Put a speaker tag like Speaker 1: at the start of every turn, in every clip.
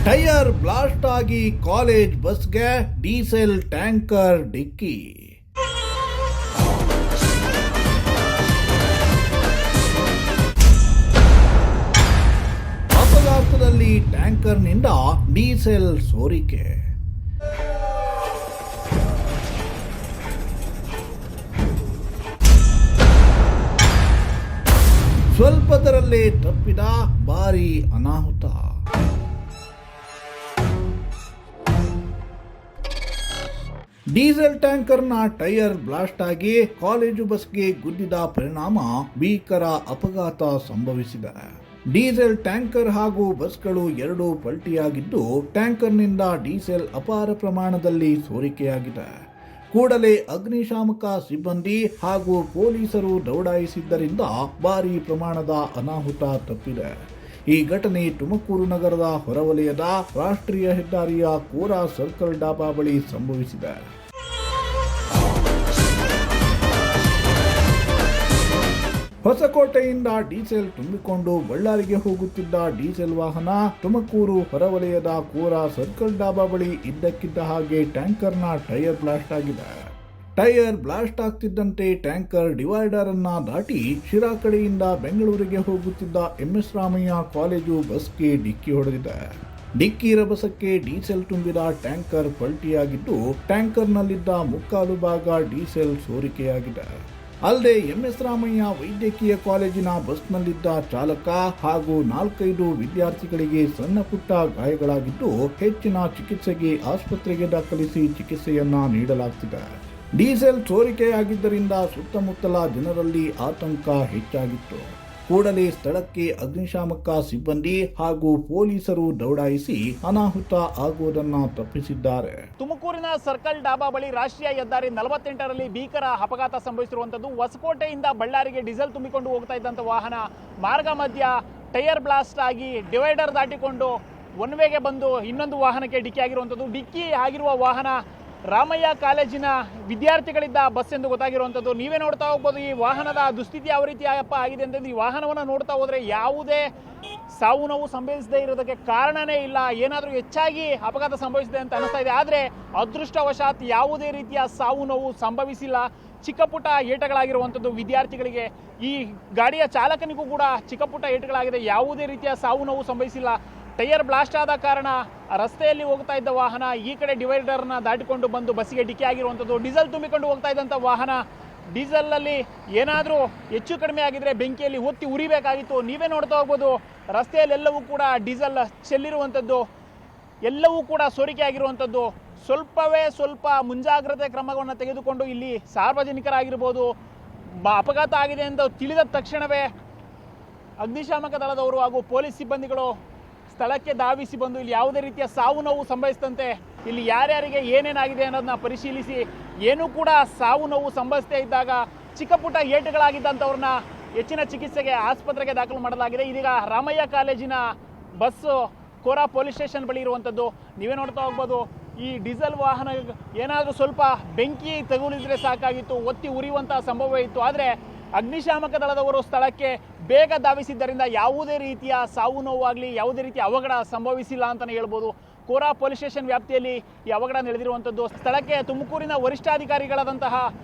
Speaker 1: Tyre blast ಆಗಿ college ಬಸ್ಗೆ diesel tanker ಡಿಕ್ಕಿ. ಅಪಘಾತದಲ್ಲಿ ಟ್ಯಾಂಕರ್ನಿಂದ ಡೀಸೆಲ್ ಸೋರಿಕೆ. ಸ್ವಲ್ಪದರಲ್ಲೇ ತಪ್ಪಿದ ಭಾರೀ ಅನಾಹುತ. ಡೀಸೆಲ್ ಟ್ಯಾಂಕರ್ನ ಟೈರ್ ಬ್ಲಾಸ್ಟ್ ಆಗಿ ಕಾಲೇಜು ಬಸ್ಗೆ ಗುದ್ದಿದ ಪರಿಣಾಮ ಭೀಕರ ಅಪಘಾತ ಸಂಭವಿಸಿದೆ. ಡೀಸೆಲ್ ಟ್ಯಾಂಕರ್ ಹಾಗೂ ಬಸ್ಗಳು ಎರಡೂ ಪಲ್ಟಿಯಾಗಿದ್ದು, ಟ್ಯಾಂಕರ್ನಿಂದ ಡೀಸೆಲ್ ಅಪಾರ ಪ್ರಮಾಣದಲ್ಲಿ ಸೋರಿಕೆಯಾಗಿದೆ. ಕೂಡಲೇ ಅಗ್ನಿಶಾಮಕ ಸಿಬ್ಬಂದಿ ಹಾಗೂ ಪೊಲೀಸರು ದೌಡಾಯಿಸಿದ್ದರಿಂದ ಭಾರೀ ಪ್ರಮಾಣದ ಅನಾಹುತ ತಪ್ಪಿದೆ. ಈ ಘಟನೆ ತುಮಕೂರು ನಗರದ ಹೊರವಲಯದ ರಾಷ್ಟ್ರೀಯ ಹೆದ್ದಾರಿಯ ಕೋರಾ ಸರ್ಕಲ್ ಡಾಬಾ ಬಳಿ ಸಂಭವಿಸಿದೆ. ಹೊಸಕೋಟೆಯಿಂದ ಡೀಸೆಲ್ ತುಂಬಿಕೊಂಡು ಬಳ್ಳಾರಿಗೆ ಹೋಗುತ್ತಿದ್ದ ಡೀಸೆಲ್ ವಾಹನ ತುಮಕೂರು ಹೊರವಲಯದ ಕೋರಾ ಸರ್ಕಲ್ ಡಾಬಾ ಬಳಿ ಇದ್ದಕ್ಕಿದ್ದ ಹಾಗೆ ಟ್ಯಾಂಕರ್ನ ಟೈರ್ ಬ್ಲಾಸ್ಟ್ ಆಗಿದೆ. ಟೈರ್ ಬ್ಲಾಸ್ಟ್ ಆಗ್ತಿದ್ದಂತೆ ಟ್ಯಾಂಕರ್ ಡಿವೈಡರ್ ಅನ್ನ ದಾಟಿ ಶಿರಾ ಕಡೆಯಿಂದ ಬೆಂಗಳೂರಿಗೆ ಹೋಗುತ್ತಿದ್ದ MS ರಾಮಯ್ಯ ಕಾಲೇಜು ಬಸ್ಗೆ ಡಿಕ್ಕಿ ಹೊಡೆದಿದೆ. ಡಿಕ್ಕಿ ರಭಸಕ್ಕೆ ಡೀಸೆಲ್ ತುಂಬಿದ ಟ್ಯಾಂಕರ್ ಪಲ್ಟಿಯಾಗಿದ್ದು, ಟ್ಯಾಂಕರ್ನಲ್ಲಿದ್ದ ಮುಕ್ಕಾಲು ಭಾಗ ಡೀಸೆಲ್ ಸೋರಿಕೆಯಾಗಿದೆ. ಅಲ್ಲದೆ MS ರಾಮಯ್ಯ ವೈದ್ಯಕೀಯ ಕಾಲೇಜಿನ ಬಸ್ನಲ್ಲಿದ್ದ ಚಾಲಕ ಹಾಗೂ 4-5 ವಿದ್ಯಾರ್ಥಿಗಳಿಗೆ ಸಣ್ಣ ಪುಟ್ಟ ಗಾಯಗಳಾಗಿದ್ದು, ಹೆಚ್ಚಿನ ಚಿಕಿತ್ಸೆಗೆ ಆಸ್ಪತ್ರೆಗೆ ದಾಖಲಿಸಿ ಚಿಕಿತ್ಸೆಯನ್ನ ನೀಡಲಾಗುತ್ತಿದೆ. ಡೀಸೆಲ್ ಸೋರಿಕೆಯಾಗಿದ್ದರಿಂದ ಸುತ್ತಮುತ್ತಲ ಜನರಲ್ಲಿ ಆತಂಕ ಹೆಚ್ಚಾಗಿತ್ತು. ಕೂಡಲೇ ಸ್ಥಳಕ್ಕೆ ಅಗ್ನಿಶಾಮಕ ಸಿಬ್ಬಂದಿ ಹಾಗೂ ಪೊಲೀಸರು ದೌಡಾಯಿಸಿ ಅನಾಹುತ ಆಗುವುದನ್ನು ತಪ್ಪಿಸಿದ್ದಾರೆ.
Speaker 2: ತುಮಕೂರಿನ ಸರ್ಕಲ್ ಡಾಬಾ ಬಳಿ ರಾಷ್ಟ್ರೀಯ ಹೆದ್ದಾರಿ 48ರಲ್ಲಿ ಭೀಕರ ಅಪಘಾತ ಸಂಭವಿಸಿರುವಂತದ್ದು. ಹೊಸಕೋಟೆಯಿಂದ ಬಳ್ಳಾರಿಗೆ ಡೀಸೆಲ್ ತುಂಬಿಕೊಂಡು ಹೋಗ್ತಾ ಇದ್ದಂಥ ವಾಹನ ಮಾರ್ಗ ಮಧ್ಯ ಟೈರ್ ಬ್ಲಾಸ್ಟ್ ಆಗಿ ಡಿವೈಡರ್ ದಾಟಿಕೊಂಡು ಒನ್ ವೇಗೆ ಬಂದು ಇನ್ನೊಂದು ವಾಹನಕ್ಕೆ ಡಿಕ್ಕಿ ಆಗಿರುವಂಥದ್ದು. ಡಿಕ್ಕಿ ಆಗಿರುವ ವಾಹನ ರಾಮಯ್ಯ ಕಾಲೇಜಿನ ವಿದ್ಯಾರ್ಥಿಗಳಿದ್ದ ಬಸ್ ಎಂದು ಗೊತ್ತಾಗಿರುವಂಥದ್ದು. ನೀವೇ ನೋಡ್ತಾ ಹೋಗ್ಬೋದು ಈ ವಾಹನದ ದುಸ್ಥಿತಿ ಯಾವ ರೀತಿ ಆಗಿದೆ ಅಂತಂದ್ರೆ, ಈ ವಾಹನವನ್ನು ನೋಡ್ತಾ ಹೋದ್ರೆ ಯಾವುದೇ ಸಾವು ನೋವು ಸಂಭವಿಸದೇ ಇರೋದಕ್ಕೆ ಕಾರಣನೇ ಇಲ್ಲ. ಏನಾದರೂ ಹೆಚ್ಚಾಗಿ ಅಪಘಾತ ಸಂಭವಿಸಿದೆ ಅಂತ ಅನಿಸ್ತಾ ಇದೆ. ಆದರೆ ಅದೃಷ್ಟವಶಾತ್ ಯಾವುದೇ ರೀತಿಯ ಸಾವು ನೋವು ಸಂಭವಿಸಿಲ್ಲ. ಚಿಕ್ಕ ಪುಟ್ಟ ಏಟುಗಳಾಗಿರುವಂಥದ್ದು ವಿದ್ಯಾರ್ಥಿಗಳಿಗೆ. ಈ ಗಾಡಿಯ ಚಾಲಕನಿಗೂ ಕೂಡ ಚಿಕ್ಕ ಪುಟ್ಟ ಏಟುಗಳಾಗಿದೆ. ಯಾವುದೇ ರೀತಿಯ ಸಾವು ನೋವು ಸಂಭವಿಸಿಲ್ಲ. ಟೈರ್ ಬ್ಲಾಸ್ಟ್ ಆದ ಕಾರಣ ರಸ್ತೆಯಲ್ಲಿ ಹೋಗ್ತಾ ಇದ್ದ ವಾಹನ ಈ ಕಡೆ ಡಿವೈಡರ್ನ ದಾಟಿಕೊಂಡು ಬಂದು ಬಸ್ಸಿಗೆ ಡಿಕ್ಕಿ ಆಗಿರುವಂಥದ್ದು. ಡೀಸೆಲ್ ತುಂಬಿಕೊಂಡು ಹೋಗ್ತಾ ಇದ್ದಂಥ ವಾಹನ ಡೀಸೆಲ್ನಲ್ಲಿ ಏನಾದರೂ ಹೆಚ್ಚು ಕಡಿಮೆ ಆಗಿದ್ರೆ ಬೆಂಕಿಯಲ್ಲಿ ಹೊತ್ತಿ ಉರಿಬೇಕಾಗಿತ್ತು. ನೀವೇ ನೋಡ್ತಾ ಹೋಗ್ಬೋದು ರಸ್ತೆಯಲ್ಲೆಲ್ಲವೂ ಕೂಡ ಡೀಸೆಲ್ ಚೆಲ್ಲಿರುವಂಥದ್ದು, ಎಲ್ಲವೂ ಕೂಡ ಸೋರಿಕೆ ಆಗಿರುವಂಥದ್ದು. ಸ್ವಲ್ಪ ಮುಂಜಾಗ್ರತೆ ಕ್ರಮವನ್ನು ತೆಗೆದುಕೊಂಡು ಇಲ್ಲಿ ಸಾರ್ವಜನಿಕರಾಗಿರ್ಬೋದು ಅಪಘಾತ ಆಗಿದೆ ಎಂದು ತಿಳಿದ ತಕ್ಷಣವೇ ಅಗ್ನಿಶಾಮಕ ದಳದವರು ಹಾಗೂ ಪೊಲೀಸ್ ಸಿಬ್ಬಂದಿಗಳು ಸ್ಥಳಕ್ಕೆ ಧಾವಿಸಿ ಬಂದು ಇಲ್ಲಿ ಯಾವುದೇ ರೀತಿಯ ಸಾವು ನೋವು ಸಂಭವಿಸಿದಂತೆ ಇಲ್ಲಿ ಯಾರ್ಯಾರಿಗೆ ಏನೇನಾಗಿದೆ ಅನ್ನೋದನ್ನ ಪರಿಶೀಲಿಸಿ, ಏನೂ ಕೂಡ ಸಾವು ನೋವು ಸಂಭವಿಸದೇ ಇದ್ದಾಗ ಚಿಕ್ಕ ಪುಟ್ಟ ಏಟುಗಳಾಗಿದ್ದಂಥವ್ರನ್ನ ಹೆಚ್ಚಿನ ಚಿಕಿತ್ಸೆಗೆ ಆಸ್ಪತ್ರೆಗೆ ದಾಖಲು ಮಾಡಲಾಗಿದೆ. ಇದೀಗ ರಾಮಯ್ಯ ಕಾಲೇಜಿನ ಬಸ್ಸು ಕೋರಾ ಪೊಲೀಸ್ ಸ್ಟೇಷನ್ ಬಳಿ ಇರುವಂಥದ್ದು. ನೀವೇ ನೋಡ್ತಾ ಹೋಗ್ಬೋದು ಈ ಡೀಸೆಲ್ ವಾಹನ ಏನಾದರೂ ಸ್ವಲ್ಪ ಬೆಂಕಿ ತಗುಲಿದ್ರೆ ಸಾಕಾಗಿತ್ತು, ಒತ್ತಿ ಉರಿಯುವಂಥ ಸಂಭವ ಇತ್ತು. ಆದರೆ ಅಗ್ನಿಶಾಮಕ ದಳದವರು ಸ್ಥಳಕ್ಕೆ ಬೇಗ ಧಾವಿಸಿದ್ದರಿಂದ ಯಾವುದೇ ರೀತಿಯ ಸಾವು ನೋವಾಗಲಿ ಯಾವುದೇ ರೀತಿಯ ಅವಘಡ ಸಂಭವಿಸಿಲ್ಲ ಅಂತಲೇ ಹೇಳ್ಬೋದು. ಕೋರಾ ಪೊಲೀಸ್ ಸ್ಟೇಷನ್ ವ್ಯಾಪ್ತಿಯಲ್ಲಿ ಈ ಅವಘಡ ನಡೆದಿರುವಂಥದ್ದು. ಸ್ಥಳಕ್ಕೆ ತುಮಕೂರಿನ ವರಿಷ್ಠಾಧಿಕಾರಿಗಳಾದಂತಹ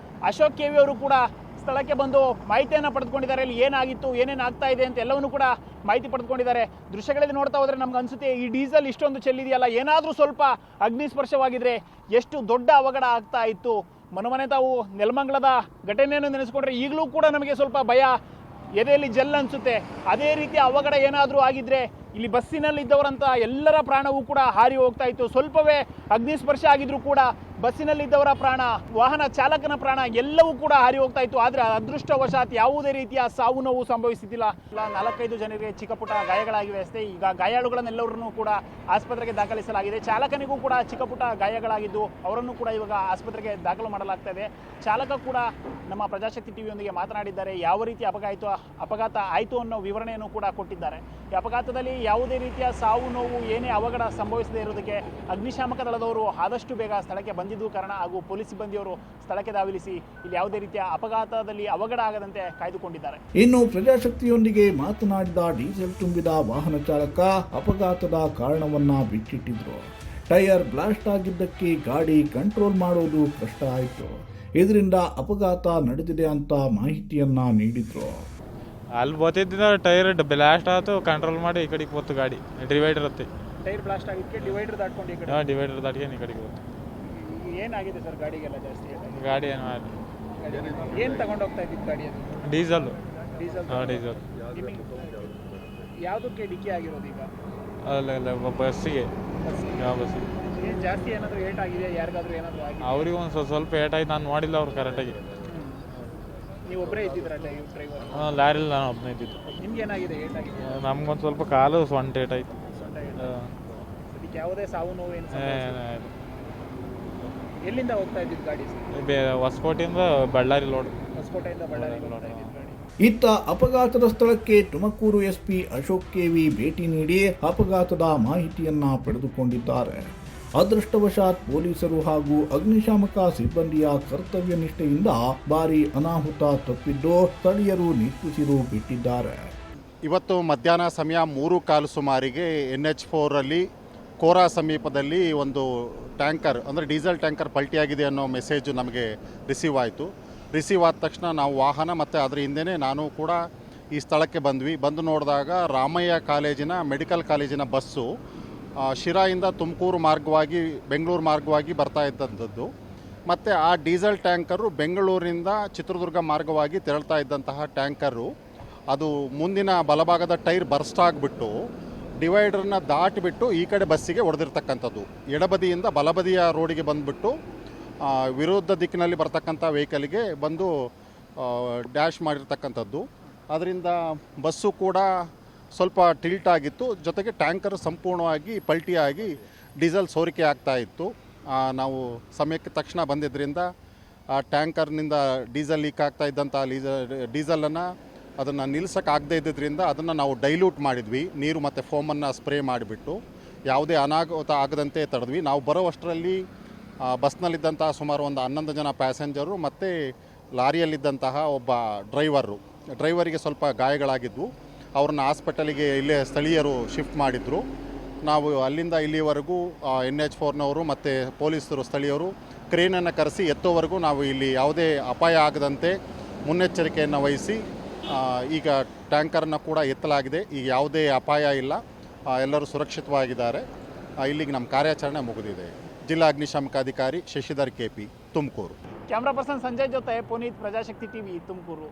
Speaker 2: ಅಶೋಕ್ ಕೆವಿ ಅವರು ಕೂಡ ಸ್ಥಳಕ್ಕೆ ಬಂದು ಮಾಹಿತಿಯನ್ನು ಪಡೆದುಕೊಂಡಿದ್ದಾರೆ. ಇಲ್ಲಿ ಏನಾಗಿತ್ತು, ಏನೇನು ಆಗ್ತಾ ಇದೆ ಅಂತ ಎಲ್ಲವನ್ನೂ ಕೂಡ ಮಾಹಿತಿ ಪಡೆದುಕೊಂಡಿದ್ದಾರೆ. ದೃಶ್ಯಗಳಲ್ಲಿ ನೋಡ್ತಾ ಹೋದರೆ ನಮ್ಗೆ ಅನಿಸುತ್ತೆ ಈ ಡೀಸೆಲ್ ಇಷ್ಟೊಂದು ಚೆಲ್ಲಿದೆಯಲ್ಲ, ಏನಾದರೂ ಸ್ವಲ್ಪ ಅಗ್ನಿಸ್ಪರ್ಶವಾಗಿದ್ರೆ ಎಷ್ಟು ದೊಡ್ಡ ಅವಘಡ ಆಗ್ತಾ ಇತ್ತು. ಮನೆ ತಾವು ನೆಲಮಂಗಲದ ಘಟನೆಯನ್ನು ನೆನೆಸ್ಕೊಂಡ್ರೆ ಈಗಲೂ ಕೂಡ ನಮಗೆ ಸ್ವಲ್ಪ ಭಯ, ಎದೆಯಲ್ಲಿ ಜಲ್ ಅನಿಸುತ್ತೆ. ಅದೇ ರೀತಿ ಅವಘಡ ಏನಾದರೂ ಆಗಿದ್ರೆ ಇಲ್ಲಿ ಬಸ್ಸಿನಲ್ಲಿದ್ದವರಂತ ಎಲ್ಲರ ಪ್ರಾಣವೂ ಕೂಡ ಹಾರಿ ಹೋಗ್ತಾ ಇತ್ತು. ಸ್ವಲ್ಪವೇ ಅಗ್ನಿಸ್ಪರ್ಶ ಆಗಿದ್ರು ಕೂಡ ಬಸ್ಸಿನಲ್ಲಿದ್ದವರ ಪ್ರಾಣ, ವಾಹನ ಚಾಲಕನ ಪ್ರಾಣ ಎಲ್ಲವೂ ಕೂಡ ಹಾರಿ ಹೋಗ್ತಾ ಇತ್ತು. ಆದರೆ ಅದೃಷ್ಟವಶಾತ್ ಯಾವುದೇ ರೀತಿಯ ಸಾವು ನೋವು ಸಂಭವಿಸುತ್ತಿಲ್ಲ. 4-5 ಜನರಿಗೆ ಚಿಕ್ಕ ಪುಟ್ಟ ಗಾಯಗಳಾಗಿವೆ ಅಷ್ಟೇ. ಈಗ ಗಾಯಾಳುಗಳನ್ನೆಲ್ಲರನ್ನೂ ಕೂಡ ಆಸ್ಪತ್ರೆಗೆ ದಾಖಲಿಸಲಾಗಿದೆ. ಚಾಲಕನಿಗೂ ಕೂಡ ಚಿಕ್ಕ ಪುಟ್ಟ ಗಾಯಗಳಾಗಿದ್ದು ಅವರನ್ನು ಕೂಡ ಇವಾಗ ಆಸ್ಪತ್ರೆಗೆ ದಾಖಲು ಮಾಡಲಾಗ್ತಾ ಇದೆ. ಚಾಲಕ ಕೂಡ ನಮ್ಮ ಪ್ರಜಾಶಕ್ತಿ ಟಿವಿಯೊಂದಿಗೆ ಮಾತನಾಡಿದ್ದಾರೆ. ಯಾವ ರೀತಿ ಅಪಘಾತ ಆಯಿತು ಅನ್ನೋ ವಿವರಣೆಯನ್ನು ಕೂಡ ಕೊಟ್ಟಿದ್ದಾರೆ. ಈ ಅಪಘಾತದಲ್ಲಿ ಯಾವುದೇ ರೀತಿಯ ಸಾವು ನೋವು ಏನೇ ಅವಘಡ ಸಂಭವಿಸದೇ ಇರೋದಕ್ಕೆ ಅಗ್ನಿಶಾಮಕ ದಳದವರು ಆದಷ್ಟು ಬೇಗ ಸ್ಥಳಕ್ಕೆ ಬಂದಿದ್ದಾರೆ. ಆಗಿದ್ದು ಕಾರಣ ಹಾಗೂ ಪೊಲೀಸ್ ಸಿಬ್ಬಂದಿಯವರು ಸ್ಥಳಕ್ಕೆ ಧಾವಿಸಿ ಇಲ್ಲಿ ಯಾವುದೇ ರೀತಿಯ ಅಪಘಾತದಲ್ಲಿ ಅವಘಡ ಆಗದಂತೆ ಕಾಯ್ದುಕೊಂಡಿದ್ದಾರೆ.
Speaker 1: ಇನ್ನು ಪ್ರಜಾಶಕ್ತಿಯೊಂದಿಗೆ ಮಾತನಾಡಿದ ಡೀಸೆಲ್ ತುಂಬಿದ ವಾಹನ ಚಾಲಕ ಅಪಘಾತದ ಕಾರಣವನ್ನ ಬಿಚ್ಚಿಟ್ಟಿದ್ರು. ಟೈರ್ ಬ್ಲಾಸ್ಟ್ ಆಗಿದ್ದಕ್ಕೆ ಗಾಡಿ ಕಂಟ್ರೋಲ್ ಮಾಡೋದು ಕಷ್ಟ ಆಯಿತು. ಇದರಿಂದ ಅಪಘಾತ ನಡೆದಿದೆ ಅಂತ ಮಾಹಿತಿಯನ್ನ ನೀಡಿದ್ರು.
Speaker 3: ಅಲ್ಲಿ ಬತ್ತಿದ್ದ ಟೈರ್ ಬ್ಲಾಸ್ಟ್ ಆಯ್ತು, ಕಂಟ್ರೋಲ್ ಮಾಡಿ ಈ ಕಡೆಗೆ ಹೋಯ್ತು ಗಾಡಿ. ಡಿವೈಡರ್ ಹತ್ತಿ
Speaker 2: ಟೈರ್ ಬ್ಲಾಸ್ಟ್ ಆಗಿದ್ದಕ್ಕೆ ಡಿವೈಡರ್ ದಾಟ್ಕೊಂಡು ಈ ಕಡೆ
Speaker 3: ಡಿವೈಡರ್ ದಾಟ್ಕೊಂಡು ಈ ಕಡೆಗೆ ಹೋಯ್ತು.
Speaker 2: ಏನಾಗಿದೆ ಸರ್ ಗಾಡಿಗೆಲ್ಲ ಜಾಸ್ತಿ?
Speaker 3: ಗಾಡಿ ಏನು ಮಾಡಿ
Speaker 2: ಏನು ತಗೊಂಡು ಹೋಗ್ತಾ ಇದ್ದಿದ್ದು ಗಾಡಿ? ಅದು
Speaker 3: ಡೀಸೆಲ್.
Speaker 2: ಡೀಸೆಲ್.
Speaker 3: ಡೀಸೆಲ್
Speaker 2: ಯಾವುದಕ್ಕೆ ಡಿಕ್ಕಿ ಆಗಿರೋದು ಈಗ?
Speaker 3: ಅಲ್ಲ ಬಸ್ಸಿಗೆ. ಬಸ್ಸಿಗೆ
Speaker 2: ಏನು ಜಾಸ್ತಿ ಏನಾದರೂ ಏಟ್ ಆಗಿದೆ? ಯಾರಿಗಾದ್ರೂ ಏನಾದರೂ ಆಗಿದೆ?
Speaker 3: ಅವ್ರಿಗೆ ಒಂದು ಸ್ವಲ್ಪ ಏಟ್ ಆಯ್ತು, ನಾನು ನೋಡಿಲ್ಲ ಅವ್ರು ಕರೆಕ್ಟಾಗಿ.
Speaker 2: ನೀವು ಒಬ್ಬರೇ ಇದ್ದಿದ್ರಲ್ಲ ಡ್ರೈವರ್?
Speaker 3: ಲಾರಿಲಿ ನಾನು ಒಬ್ಬನೇ ಇದ್ದಿದ್ದು.
Speaker 2: ನಿಮ್ಗೆ ಏನಾಗಿದೆ? ಏಟ್ ಆಗಿದೆ?
Speaker 3: ನಮ್ಗೊಂದು ಸ್ವಲ್ಪ ಕಾಲು ಸೊಂಟ ಏಟ್ ಆಯ್ತು.
Speaker 2: ಅದಕ್ಕೆ ಯಾವುದೇ ಸಾವು ನೋವು ಏನು? ಎಲ್ಲಿಂದ ಹೋಗ್ತಾ ಇದ್ದಿದ್ದು ಗಾಡಿ?
Speaker 3: ಹೊಸಕೋಟೆಯಿಂದ ಬಳ್ಳಾರಿ ಲೋಡ್.
Speaker 2: ಹೊಸಕೋಟೆಯಿಂದ ಬಳ್ಳಾರಿ ಹೋಗ್ತಾ ಇದ್ದಿದ್ದು ಗಾಡಿ.
Speaker 1: ಇತ್ತ ಅಪಘಾತದ ಸ್ಥಳಕ್ಕೆ ತುಮಕೂರು ಎಸ್ಪಿ ಅಶೋಕ್ ಕೆವಿ ಭೇಟಿ ನೀಡಿ ಅಪಘಾತದ ಮಾಹಿತಿಯನ್ನ ಪಡೆದುಕೊಂಡಿದ್ದಾರೆ. ಅದೃಷ್ಟವಶಾತ್ ಪೊಲೀಸರು ಹಾಗೂ ಅಗ್ನಿಶಾಮಕ ಸಿಬ್ಬಂದಿಯ ಕರ್ತವ್ಯ ನಿಷ್ಠೆಯಿಂದ ಭಾರೀ ಅನಾಹುತ ತಪ್ಪಿದ್ದು ಸ್ಥಳೀಯರು ನಿಟ್ಟುಸಿರು ಬಿಟ್ಟಿದ್ದಾರೆ.
Speaker 4: ಇವತ್ತು ಮಧ್ಯಾಹ್ನ ಸಮಯ 3:15 ಸುಮಾರಿಗೆ NH4ರಲ್ಲಿ ಕೋರಾ ಸಮೀಪದಲ್ಲಿ ಒಂದು ಟ್ಯಾಂಕರ್ ಅಂದರೆ ಡೀಸೆಲ್ ಟ್ಯಾಂಕರ್ ಪಲ್ಟಿಯಾಗಿದೆ ಅನ್ನೋ ಮೆಸೇಜು ನಮಗೆ ರಿಸೀವ್ ಆಯಿತು. ರಿಸೀವ್ ಆದ ತಕ್ಷಣ ನಾವು ವಾಹನ ಮತ್ತು ಅದರ ಹಿಂದೆಯೇ ನಾನು ಕೂಡ ಈ ಸ್ಥಳಕ್ಕೆ ಬಂದು ನೋಡಿದಾಗ ರಾಮಯ್ಯ ಕಾಲೇಜಿನ ಮೆಡಿಕಲ್ ಕಾಲೇಜಿನ ಬಸ್ಸು ಶಿರಾಯಿಂದ ತುಮಕೂರು ಮಾರ್ಗವಾಗಿ ಬೆಂಗಳೂರು ಮಾರ್ಗವಾಗಿ ಬರ್ತಾ ಇದ್ದಂಥದ್ದು. ಮತ್ತು ಆ ಡೀಸೆಲ್ ಟ್ಯಾಂಕರು ಬೆಂಗಳೂರಿನಿಂದ ಚಿತ್ರದುರ್ಗ ಮಾರ್ಗವಾಗಿ ತೆರಳ್ತಾ ಇದ್ದಂತಹ ಟ್ಯಾಂಕರು ಅದು ಮುಂದಿನ ಬಲಭಾಗದ ಟೈರ್ ಬರ್ಸ್ಟ್ ಆಗಿಬಿಟ್ಟು ಡಿವೈಡರ್ನ ದಾಟಿಬಿಟ್ಟು ಈ ಕಡೆ ಬಸ್ಸಿಗೆ ಹೊಡೆದಿರ್ತಕ್ಕಂಥದ್ದು. ಎಡಬದಿಯಿಂದ ಬಲಬದಿಯ ರೋಡಿಗೆ ಬಂದುಬಿಟ್ಟು ವಿರುದ್ಧ ದಿಕ್ಕಿನಲ್ಲಿ ಬರ್ತಕ್ಕಂಥ ವೆಹಿಕಲ್ಗೆ ಬಂದು ಡ್ಯಾಶ್ ಮಾಡಿರ್ತಕ್ಕಂಥದ್ದು. ಅದರಿಂದ ಬಸ್ಸು ಕೂಡ ಸ್ವಲ್ಪ ಟಿಲ್ಟ್ ಆಗಿತ್ತು, ಜೊತೆಗೆ ಟ್ಯಾಂಕರ್ ಸಂಪೂರ್ಣವಾಗಿ ಪಲ್ಟಿಯಾಗಿ ಡೀಸೆಲ್ ಸೋರಿಕೆ ಆಗ್ತಾ ಇತ್ತು. ನಾವು ಸಮಯಕ್ಕೆ ತಕ್ಷಣ ಬಂದಿದ್ದರಿಂದ ಆ ಟ್ಯಾಂಕರ್ನಿಂದ ಡೀಸೆಲ್ ಲೀಕ್ ಆಗ್ತಾ ಇದ್ದಂಥ ಡೀಸೆಲನ್ನು ಅದನ್ನು ನಿಲ್ಲಿಸೋಕ್ಕಾಗದೇ ಇದ್ದಿದ್ದರಿಂದ ಅದನ್ನು ನಾವು ಡೈಲ್ಯೂಟ್ ಮಾಡಿದ್ವಿ. ನೀರು ಮತ್ತು ಫೋಮನ್ನು ಸ್ಪ್ರೇ ಮಾಡಿಬಿಟ್ಟು ಯಾವುದೇ ಅನಾಹುತ ಆಗದಂತೆ ತಡೆದ್ವಿ. ನಾವು ಬರೋವಷ್ಟರಲ್ಲಿ ಬಸ್ನಲ್ಲಿದ್ದಂತಹ ಸುಮಾರು ಒಂದು 11 ಜನ ಪ್ಯಾಸೆಂಜರು ಮತ್ತು ಲಾರಿಯಲ್ಲಿದ್ದಂತಹ ಒಬ್ಬ ಡ್ರೈವರಿಗೆ ಸ್ವಲ್ಪ ಗಾಯಗಳಾಗಿದ್ವು. ಅವ್ರನ್ನ ಹಾಸ್ಪಿಟಲಿಗೆ ಇಲ್ಲೇ ಸ್ಥಳೀಯರು ಶಿಫ್ಟ್ ಮಾಡಿದ್ರು. ನಾವು ಅಲ್ಲಿಂದ ಇಲ್ಲಿವರೆಗೂ NH4ನವರು ಮತ್ತು ಪೊಲೀಸರು ಸ್ಥಳೀಯರು ಕ್ರೇನನ್ನು ಕರೆಸಿ ಎತ್ತೋವರೆಗೂ ನಾವು ಇಲ್ಲಿ ಯಾವುದೇ ಅಪಾಯ ಆಗದಂತೆ ಮುನ್ನೆಚ್ಚರಿಕೆಯನ್ನು ವಹಿಸಿ ಈಗ ಟ್ಯಾಂಕರನ್ನು ಕೂಡ ಎತ್ತಲಾಗಿದೆ. ಈಗ ಯಾವುದೇ ಅಪಾಯ ಇಲ್ಲ, ಎಲ್ಲರೂ ಸುರಕ್ಷಿತವಾಗಿದ್ದಾರೆ. ಇಲ್ಲಿಗೆ ನಮ್ಮ ಕಾರ್ಯಾಚರಣೆ ಮುಗಿದಿದೆ. ಜಿಲ್ಲಾ ಅಗ್ನಿಶಾಮಕ ಅಧಿಕಾರಿ Shashidhar KP, Tumakuru.
Speaker 2: Camera person Sanjay ಜೊತೆ ಪುನೀತ್, ಪ್ರಜಾಶಕ್ತಿ TV, ತುಮಕೂರು.